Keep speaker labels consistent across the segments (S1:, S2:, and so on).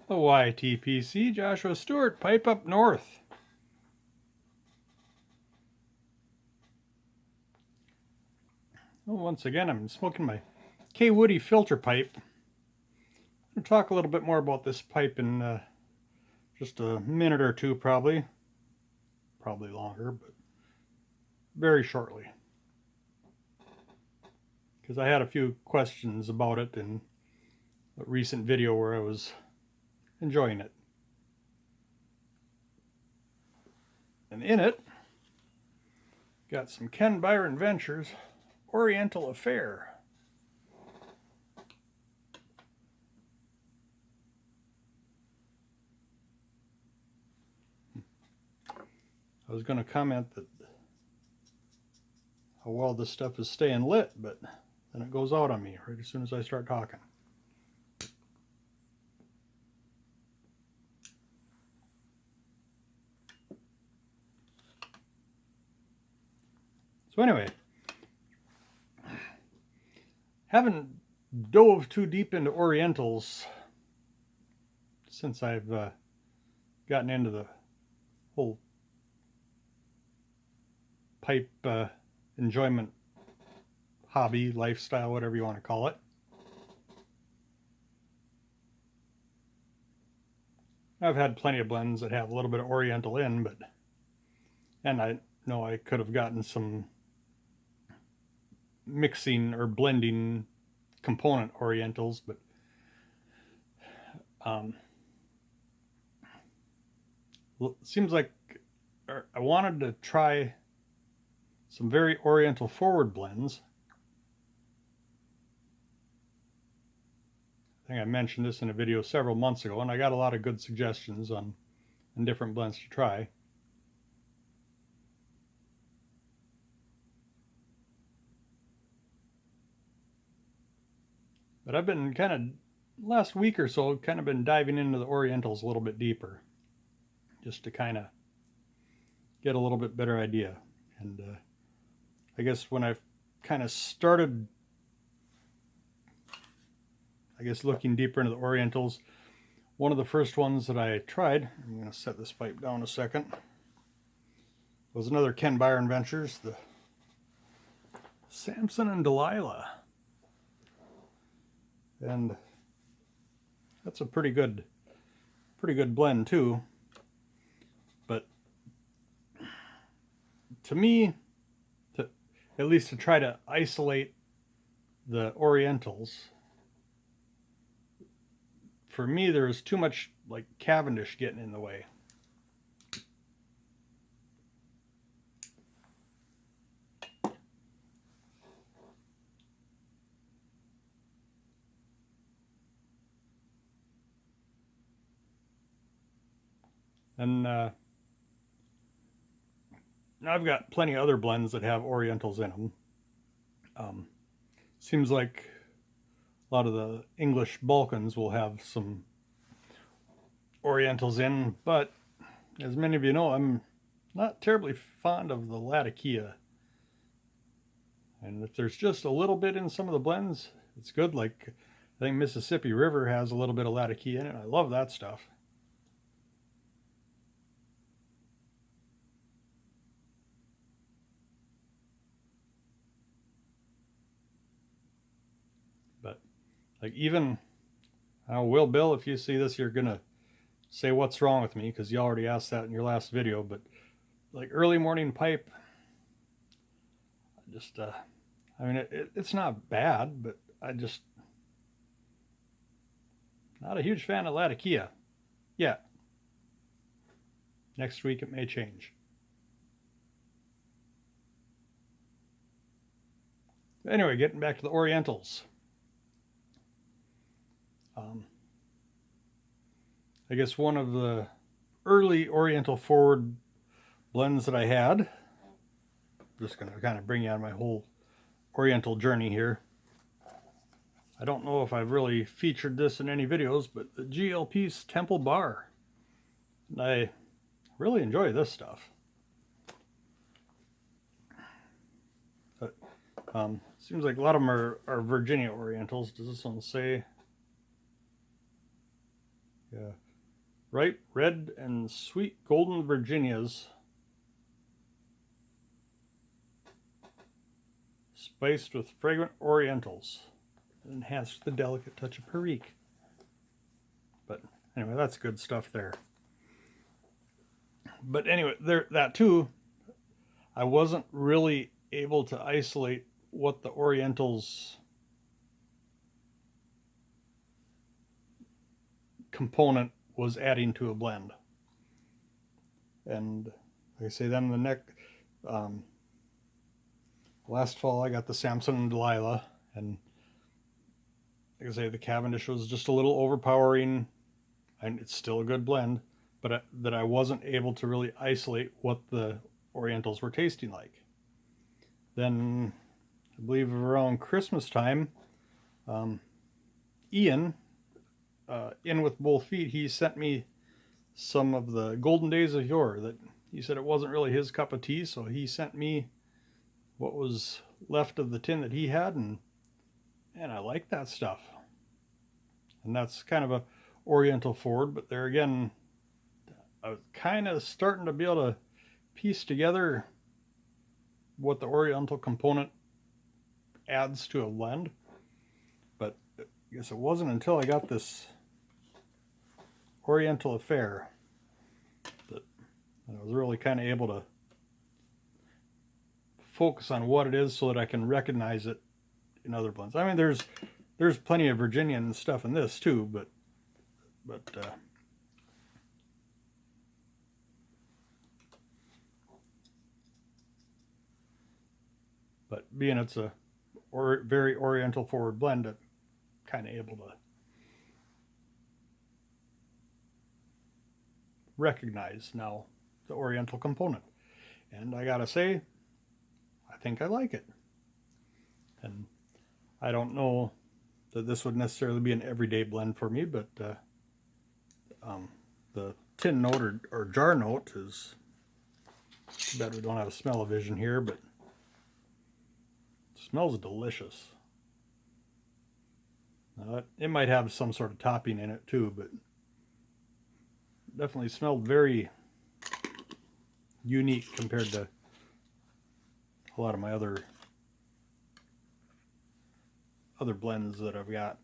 S1: The YTPC Joshua Stewart pipe up north. Well, once again, I'm smoking my Kaywoodie Filter Pipe. I'm going to talk a little bit more about this pipe in just a minute or two, probably longer, but very shortly. Because I had a few questions about it in a recent video where I was enjoying it. And in it, got some Ken Byron Ventures Oriental Affair. I was going to comment that how well this stuff is staying lit, but then it goes out on me right as soon as I start talking. So anyway, haven't dove too deep into Orientals since I've gotten into the whole pipe enjoyment hobby, lifestyle, whatever you want to call it. I've had plenty of blends that have a little bit of Oriental in, and I know I could have gotten some mixing or blending component Orientals, but it seems like I wanted to try some very Oriental forward blends. I think I mentioned this in a video several months ago, and I got a lot of good suggestions on different blends to try. But I've been kind of, last week or so, kind of been diving into the Orientals a little bit deeper, just to kind of get a little bit better idea. And I guess when I kind of started, looking deeper into the Orientals, one of the first ones that I tried, I'm going to set this pipe down a second, was another Ken Byron Ventures, the Samson and Delilah. And that's a pretty good blend too. But to me, at least to try to isolate the Orientals, for me there's too much like Cavendish getting in the way. And now I've got plenty of other blends that have Orientals in them. Seems like a lot of the English Balkans will have some Orientals in, but as many of you know, I'm not terribly fond of the Latakia. And if there's just a little bit in some of the blends, it's good. Like, I think Mississippi River has a little bit of Latakia in it. I love that stuff. But like, even Will Bill, if you see this, you're gonna say what's wrong with me, because you already asked that in your last video. But like early morning pipe, just I mean, it's not bad, but I just not a huge fan of Latakia yet. Next week it may change. Anyway, getting back to the Orientals. I guess one of the early Oriental forward blends that I had, I'm just going to kind of bring you on my whole Oriental journey here. I don't know if I've really featured this in any videos, but the GLP's Temple Bar. And I really enjoy this stuff. But seems like a lot of them are Virginia Orientals. Does this one say? Yeah. Ripe red and sweet golden Virginias, spiced with fragrant Orientals, enhanced the delicate touch of Perique. But anyway, that's good stuff there. But anyway, that too, I wasn't really able to isolate what the Orientals component was adding to a blend. And like I say, then last fall I got the Samson and Delilah, and like I say, the Cavendish was just a little overpowering, and it's still a good blend, but that I wasn't able to really isolate what the Orientals were tasting like. Then I believe around Christmas time, Ian, in with both feet, he sent me some of the Golden Days of Yore that he said it wasn't really his cup of tea, so he sent me what was left of the tin that he had, and I like that stuff. And that's kind of a Oriental forward, but there again, I was kind of starting to be able to piece together what the Oriental component adds to a blend. But I guess it wasn't until I got this Oriental Affair that I was really kind of able to focus on what it is so that I can recognize it in other blends. I mean, there's plenty of Virginian stuff in this too, but being it's a very Oriental forward blend, I'm kind of able to recognize now the Oriental component. And I gotta say, I think I like it. And I don't know that this would necessarily be an everyday blend for me, but the tin note or jar note is, too bad we don't have a smell-o-vision here, but it smells delicious. It might have some sort of topping in it too, but definitely smelled very unique compared to a lot of my other blends that I've got.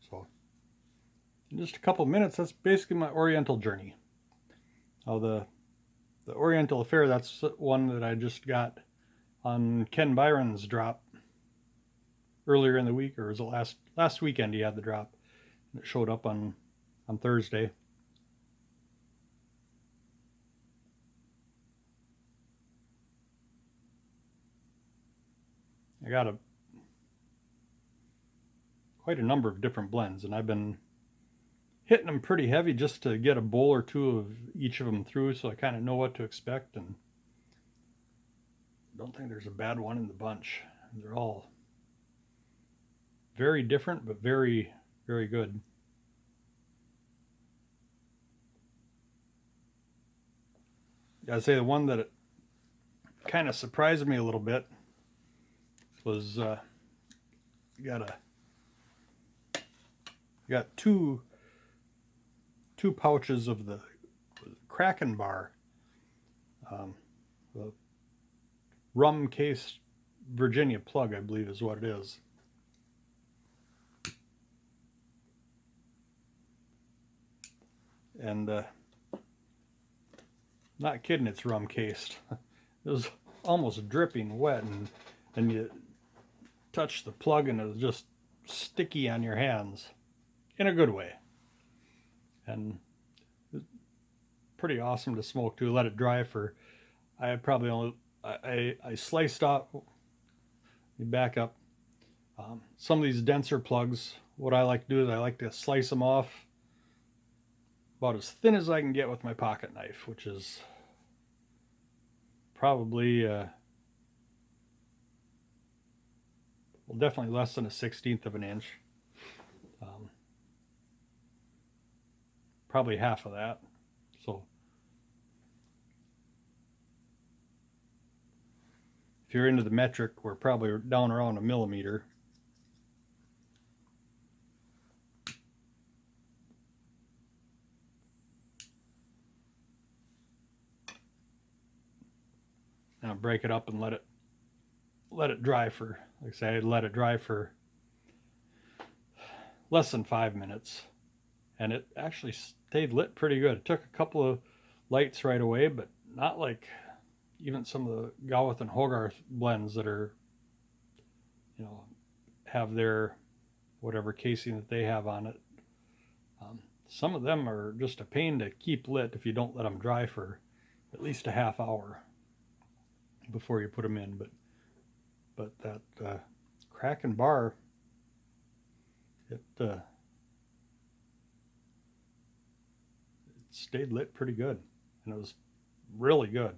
S1: So in just a couple of minutes, that's basically my Oriental journey. Now the Oriental Affair, that's one that I just got on Ken Byron's drop earlier in the week, or was it last weekend he had the drop. It showed up on Thursday. I got quite a number of different blends, and I've been hitting them pretty heavy just to get a bowl or two of each of them through, so I kind of know what to expect, and I don't think there's a bad one in the bunch. They're all very different, but very, very good. I'd say the one that kind of surprised me a little bit was got two pouches of the Kraken bar, the rum cased Virginia plug, I believe is what it is. And not kidding, it's rum cased. It was almost dripping wet, and you touch the plug and it was just sticky on your hands in a good way. And it's pretty awesome to smoke too. Let it dry for, I probably only, I sliced off, back up, some of these denser plugs. What I like to do is I like to slice them off about as thin as I can get with my pocket knife, which is probably well, definitely less than a 1/16 of an inch. probably half of that. So if you're into the metric, we're probably down around a millimeter. Now break it up and let it dry for, like I say, I'd let it dry for less than 5 minutes, and it actually stayed lit pretty good. It took a couple of lights right away, but not like even some of the Gawith and Hogarth blends that are, you know, have their whatever casing that they have on it. Some of them are just a pain to keep lit if you don't let them dry for at least a half hour before you put them in. But that Kraken bar, it stayed lit pretty good, and it was really good.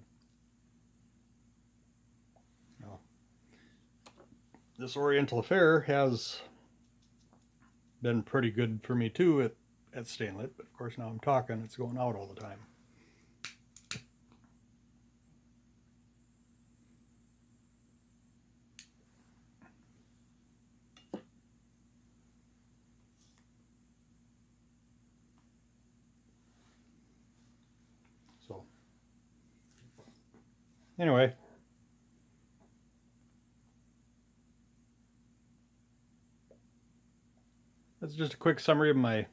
S1: Now, this Oriental affair has been pretty good for me too at staying lit, but of course now I'm talking, it's going out all the time. So anyway, that's just a quick summary of my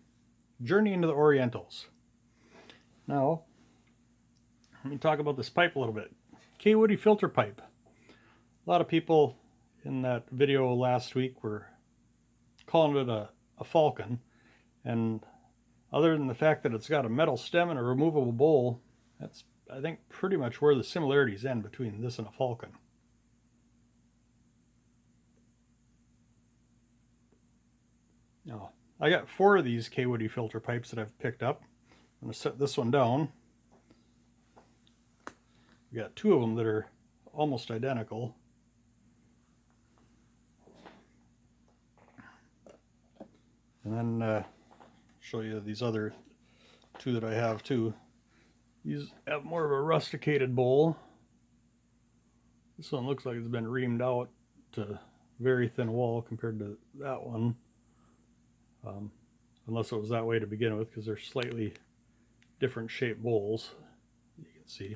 S1: journey into the Orientals. Now, let me talk about this pipe a little bit. Kaywoodie Filter Pipe. A lot of people in that video last week were calling it a Falcon, and other than the fact that it's got a metal stem and a removable bowl, that's, I think, pretty much where the similarities end between this and a Falcon. Now, I got 4 of these Kaywoodie filter pipes that I've picked up. I'm going to set this one down. We got 2 of them that are almost identical. And then show you these other 2 that I have too. These have more of a rusticated bowl. This one looks like it's been reamed out to very thin wall compared to that one. Unless it was that way to begin with, because they're slightly different shaped bowls, you can see.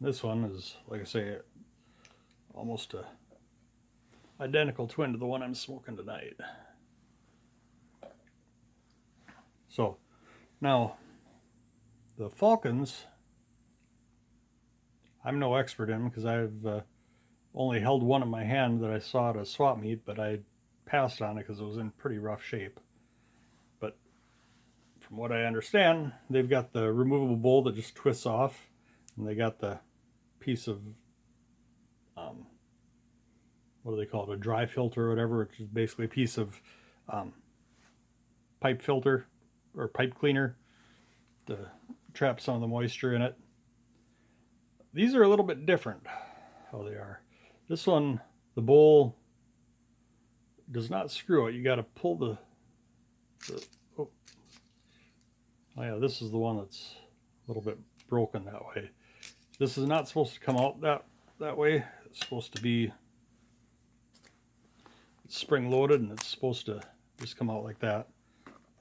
S1: This one is, like I say, almost a identical twin to the one I'm smoking tonight. So now the Falcons, I'm no expert in them because I've only held one in my hand that I saw at a swap meet, but I passed on it because it was in pretty rough shape. But from what I understand, they've got the removable bowl that just twists off, and they got the piece of what do they call it, a dry filter or whatever, which is basically a piece of pipe filter or pipe cleaner to trap some of the moisture in it. These are a little bit different how they are. This one, the bowl does not screw it. You got to pull the oh yeah, this is the one that's a little bit broken that way. This is not supposed to come out that way. It's supposed to be spring loaded, and it's supposed to just come out like that.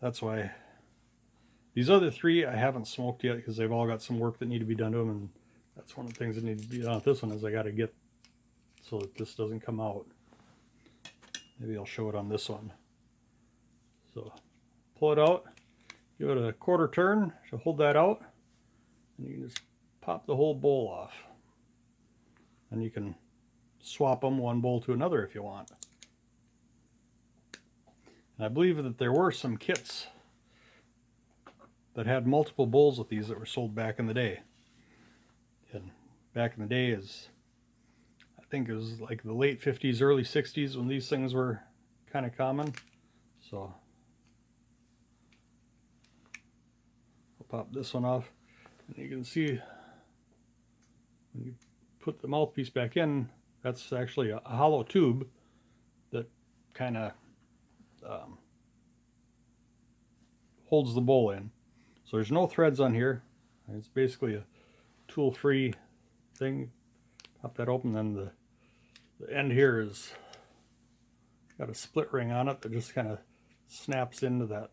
S1: That's why these other 3 I haven't smoked yet, because they've all got some work that need to be done to them, and that's one of the things that need to be done with this one, is I got to get so that this doesn't come out. Maybe I'll show it on this one. So pull it out, give it a quarter turn to hold that out, and you can just pop the whole bowl off. And you can swap them one bowl to another if you want. And I believe that there were some kits that had multiple bowls with these that were sold back in the day. And back in the day is, I think it was like the late 50s, early 60s when these things were kind of common. So I'll pop this one off, and you can see when you put the mouthpiece back in, that's actually a hollow tube that kind of holds the bowl in. So there's no threads on here. It's basically a tool-free thing. Pop that open, then the end here is got a split ring on it that just kind of snaps into that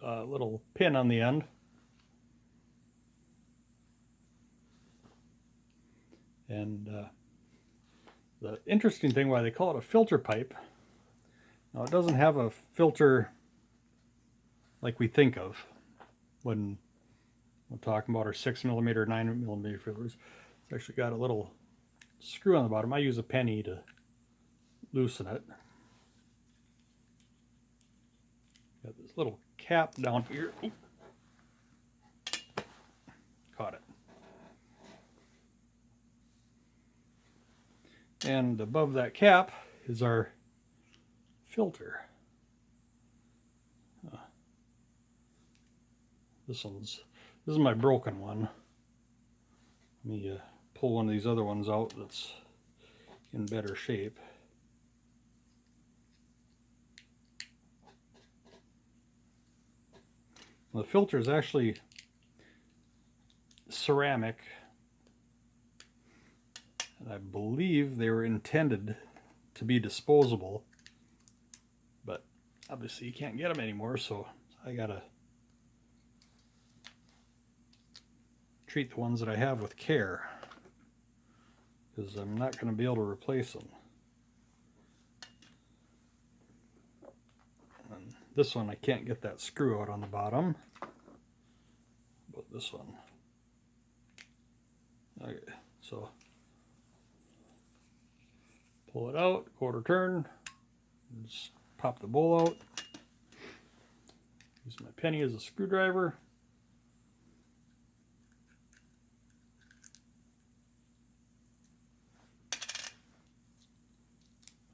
S1: little pin on the end. And the interesting thing why they call it a filter pipe, now it doesn't have a filter like we think of when we're talking about our 6mm, 9mm filters. It's actually got a little screw on the bottom. I use a penny to loosen it. Got this little cap down here. Oop. Caught it. And above that cap is our filter. This is my broken one. Let me pull one of these other ones out that's in better shape. The filter is actually ceramic, and I believe they were intended to be disposable, but obviously you can't get them anymore, so I gotta treat the ones that I have with care, because I'm not going to be able to replace them. And this one I can't get that screw out on the bottom, but this one, okay, so pull it out, quarter turn, just pop the bowl out, use my penny as a screwdriver.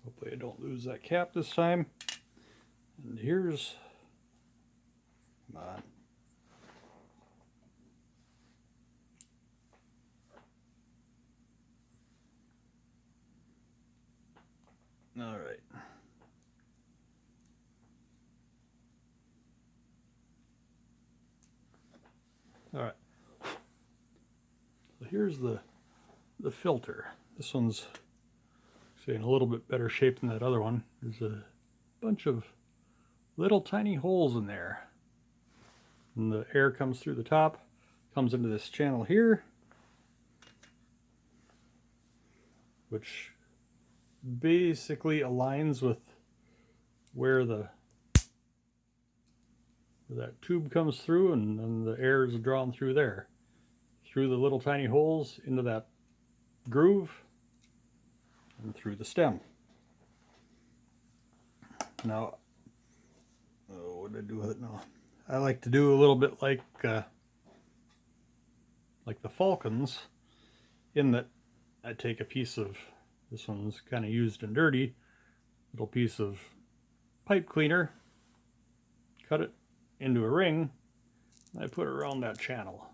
S1: Hopefully I don't lose that cap this time. And here's, come on. All right. All right. So here's the filter. This one's in a little bit better shape than that other one. There's a bunch of little tiny holes in there, and the air comes through the top, comes into this channel here, which basically aligns with where that tube comes through, and then the air is drawn through there, through the little tiny holes into that groove, and through the stem. Now, what did I do with it now? I like to do a little bit like the Falcons, in that I take a piece of, this one's kind of used and dirty, little piece of pipe cleaner, cut it into a ring, and I put it around that channel,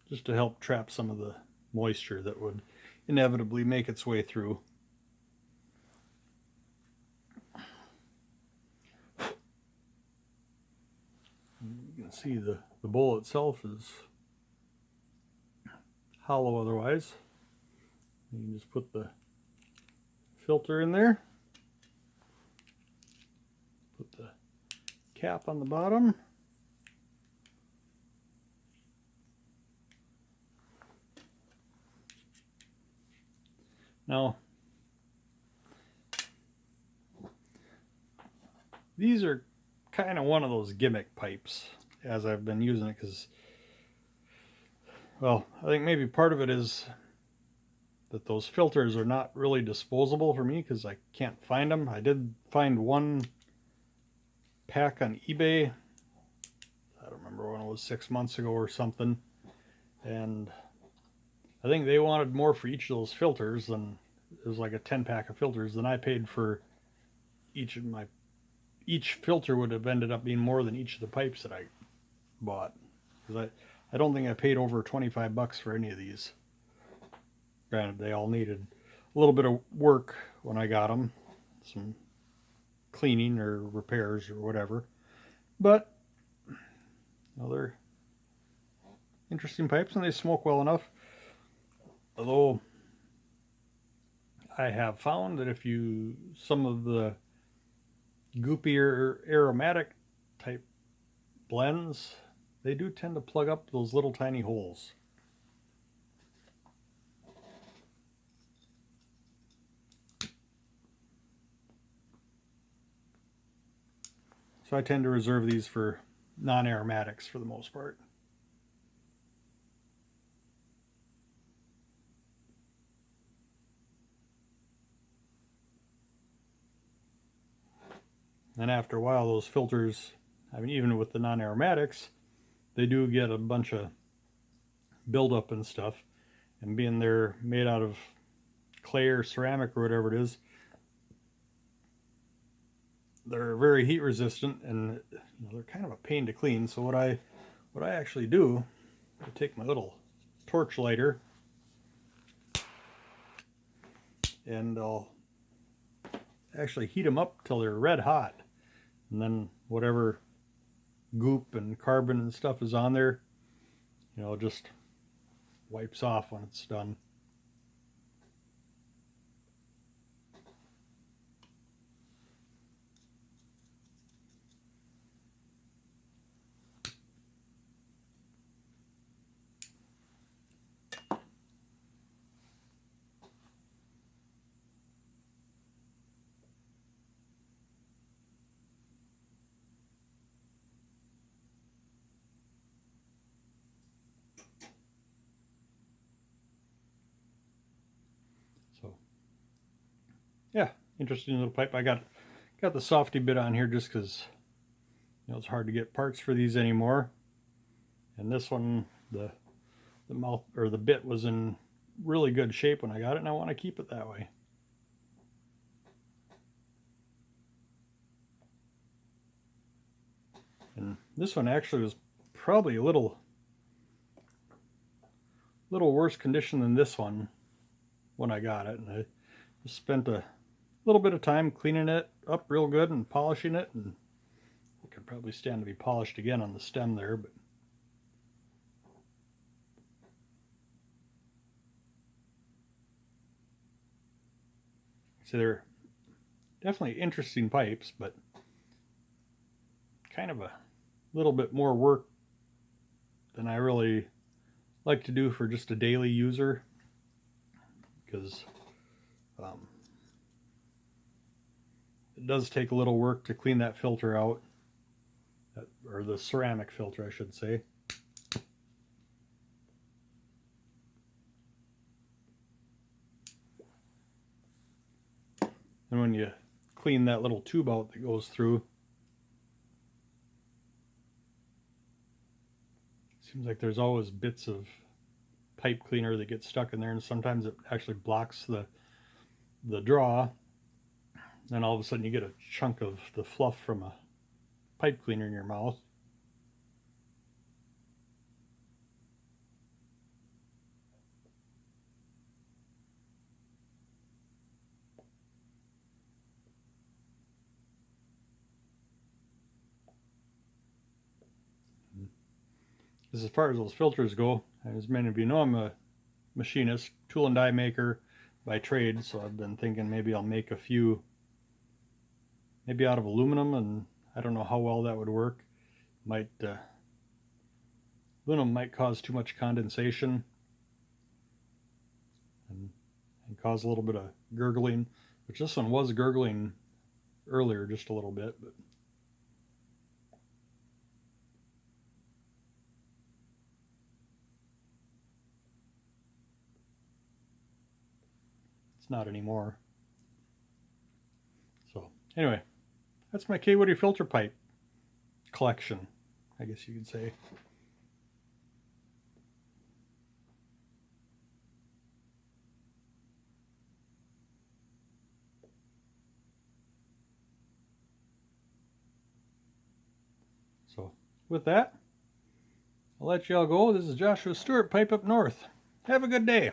S1: just to help trap some of the moisture that would inevitably make its way through. You can see the bowl itself is hollow otherwise. You can just put the filter in there, put the cap on the bottom, now these are kind of one of those gimmick pipes as I've been using it, because, well, I think maybe part of it is that those filters are not really disposable for me because I can't find them. I did find one pack on eBay, I don't remember when it was, 6 months ago or something, and I think they wanted more for each of those filters than, it was like a 10-pack of filters, than I paid for each of my, each filter would have ended up being more than each of the pipes that I bought, because I don't think I paid over 25 bucks for any of these. Granted, they all needed a little bit of work when I got them, some cleaning or repairs or whatever. But they're interesting pipes and they smoke well enough. Although I have found that if you, some of the goopier aromatic type blends, they do tend to plug up those little tiny holes. So I tend to reserve these for non-aromatics for the most part. And after a while, those filters, I mean, even with the non-aromatics, they do get a bunch of buildup and stuff. And being they're made out of clay or ceramic or whatever it is, they're very heat resistant, and they're kind of a pain to clean. So what I actually do, I take my little torch lighter and I'll actually heat them up till they're red hot, and then whatever goop and carbon and stuff is on there, just wipes off when it's done. So yeah, interesting little pipe. I got the softy bit on here just because it's hard to get parts for these anymore. And this one, the mouth or the bit was in really good shape when I got it, and I want to keep it that way. And this one actually was probably a little worse condition than this one when I got it, and I just spent a little bit of time cleaning it up real good and polishing it, and it could probably stand to be polished again on the stem there, but see, they're definitely interesting pipes, but kind of a little bit more work than I really like to do for just a daily user, because it does take a little work to clean that filter out, or the ceramic filter I should say. And when you clean that little tube out that goes through, seems like there's always bits of pipe cleaner that get stuck in there, and sometimes it actually blocks the draw. Then all of a sudden you get a chunk of the fluff from a pipe cleaner in your mouth. As far as those filters go, as many of you know, I'm a machinist, tool and die maker by trade, so I've been thinking maybe I'll make a few, maybe out of aluminum, and I don't know how well that would work. Aluminum might cause too much condensation and cause a little bit of gurgling, which this one was gurgling earlier just a little bit, but not anymore. So anyway, that's my Kaywoodie filter pipe collection, I guess you could say. So with that, I'll let y'all go. This is Joshua Stewart, Pipe Up North. Have a good day.